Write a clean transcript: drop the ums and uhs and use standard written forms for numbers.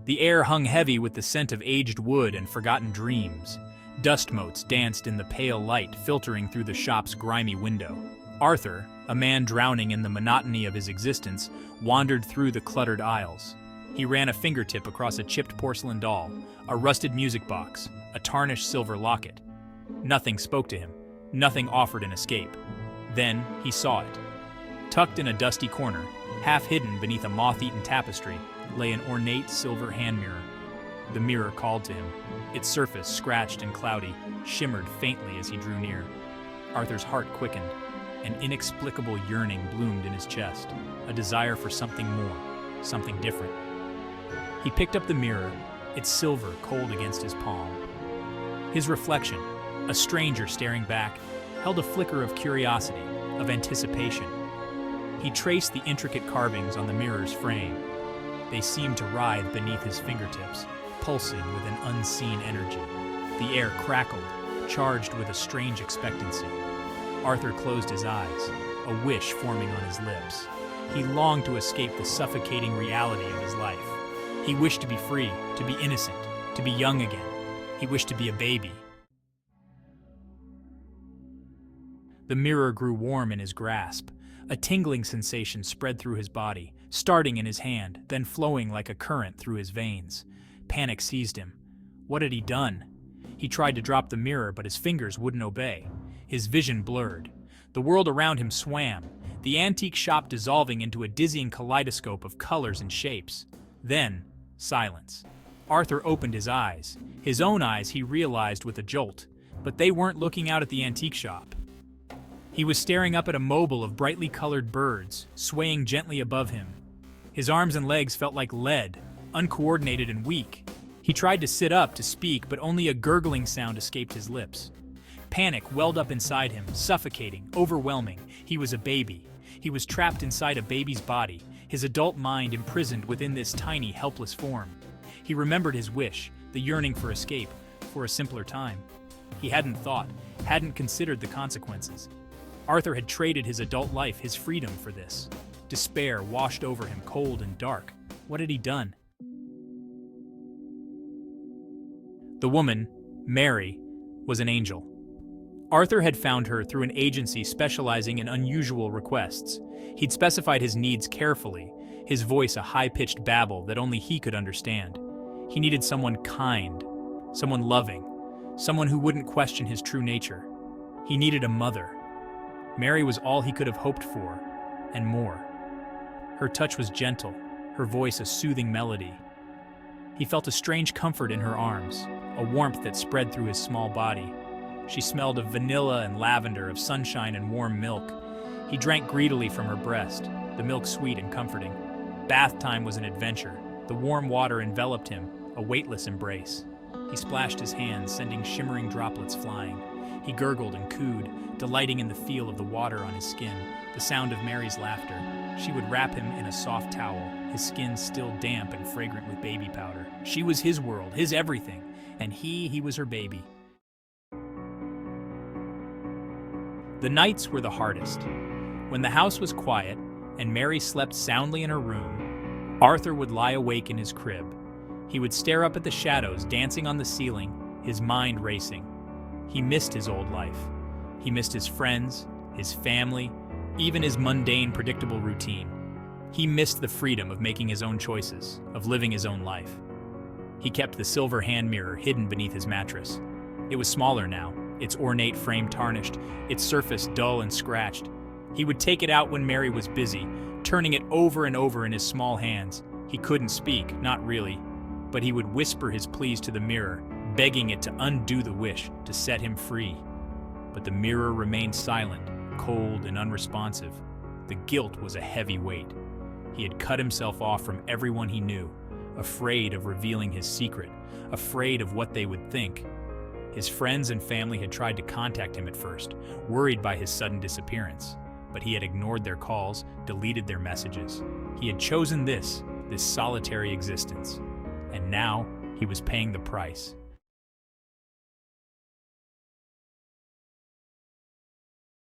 The air hung heavy with the scent of aged wood and forgotten dreams. Dust motes danced in the pale light filtering through the shop's grimy window. Arthur, a man drowning in the monotony of his existence, wandered through the cluttered aisles. He ran a fingertip across a chipped porcelain doll, a rusted music box, a tarnished silver locket. Nothing spoke to him. Nothing offered an escape. Then he saw it. Tucked in a dusty corner, half hidden beneath a moth-eaten tapestry, lay an ornate silver hand mirror. The mirror called to him. Its surface, scratched and cloudy, shimmered faintly as he drew near. Arthur's heart quickened. An inexplicable yearning bloomed in his chest, a desire for something more, something different. He picked up the mirror, its silver cold against his palm. His reflection, a stranger staring back, held a flicker of curiosity, of anticipation. He traced the intricate carvings on the mirror's frame. They seemed to writhe beneath his fingertips, pulsing with an unseen energy. The air crackled, charged with a strange expectancy. Arthur closed his eyes, a wish forming on his lips. He longed to escape the suffocating reality of his life. He wished to be free, to be innocent, to be young again. He wished to be a baby. The mirror grew warm in his grasp. A tingling sensation spread through his body, starting in his hand, then flowing like a current through his veins. Panic seized him. What had he done? He tried to drop the mirror, but his fingers wouldn't obey. His vision blurred. The world around him swam, the antique shop dissolving into a dizzying kaleidoscope of colors and shapes. Then, silence. Arthur opened his eyes. His own eyes, he realized with a jolt, but they weren't looking out at the antique shop. He was staring up at a mobile of brightly colored birds, swaying gently above him. His arms and legs felt like lead, uncoordinated and weak. He tried to sit up to speak, but only a gurgling sound escaped his lips. Panic welled up inside him, suffocating, overwhelming. He was a baby. He was trapped inside a baby's body, his adult mind imprisoned within this tiny, helpless form. He remembered his wish, the yearning for escape, for a simpler time. He hadn't thought, hadn't considered the consequences. Arthur had traded his adult life, his freedom, for this. Despair washed over him, cold and dark. What had he done? The woman, Mary, was an angel. Arthur had found her through an agency specializing in unusual requests. He'd specified his needs carefully, his voice a high-pitched babble that only he could understand. He needed someone kind, someone loving, someone who wouldn't question his true nature. He needed a mother. Mary was all he could have hoped for, and more. Her touch was gentle, her voice a soothing melody. He felt a strange comfort in her arms, a warmth that spread through his small body. She smelled of vanilla and lavender, of sunshine and warm milk. He drank greedily from her breast, the milk sweet and comforting. Bath time was an adventure. The warm water enveloped him, a weightless embrace. He splashed his hands, sending shimmering droplets flying. He gurgled and cooed, delighting in the feel of the water on his skin, the sound of Mary's laughter. She would wrap him in a soft towel, his skin still damp and fragrant with baby powder. She was his world, his everything, and he was her baby. The nights were the hardest. When the house was quiet and Mary slept soundly in her room, Arthur would lie awake in his crib. He would stare up at the shadows dancing on the ceiling, his mind racing. He missed his old life. He missed his friends, his family, even his mundane, predictable routine. He missed the freedom of making his own choices, of living his own life. He kept the silver hand mirror hidden beneath his mattress. It was smaller now, its ornate frame tarnished, its surface dull and scratched. He would take it out when Mary was busy, turning it over and over in his small hands. He couldn't speak, not really, but he would whisper his pleas to the mirror, begging it to undo the wish, to set him free. But the mirror remained silent, cold and unresponsive. The guilt was a heavy weight. He had cut himself off from everyone he knew, afraid of revealing his secret, afraid of what they would think. His friends and family had tried to contact him at first, worried by his sudden disappearance, but he had ignored their calls, deleted their messages. He had chosen this solitary existence, and now he was paying the price.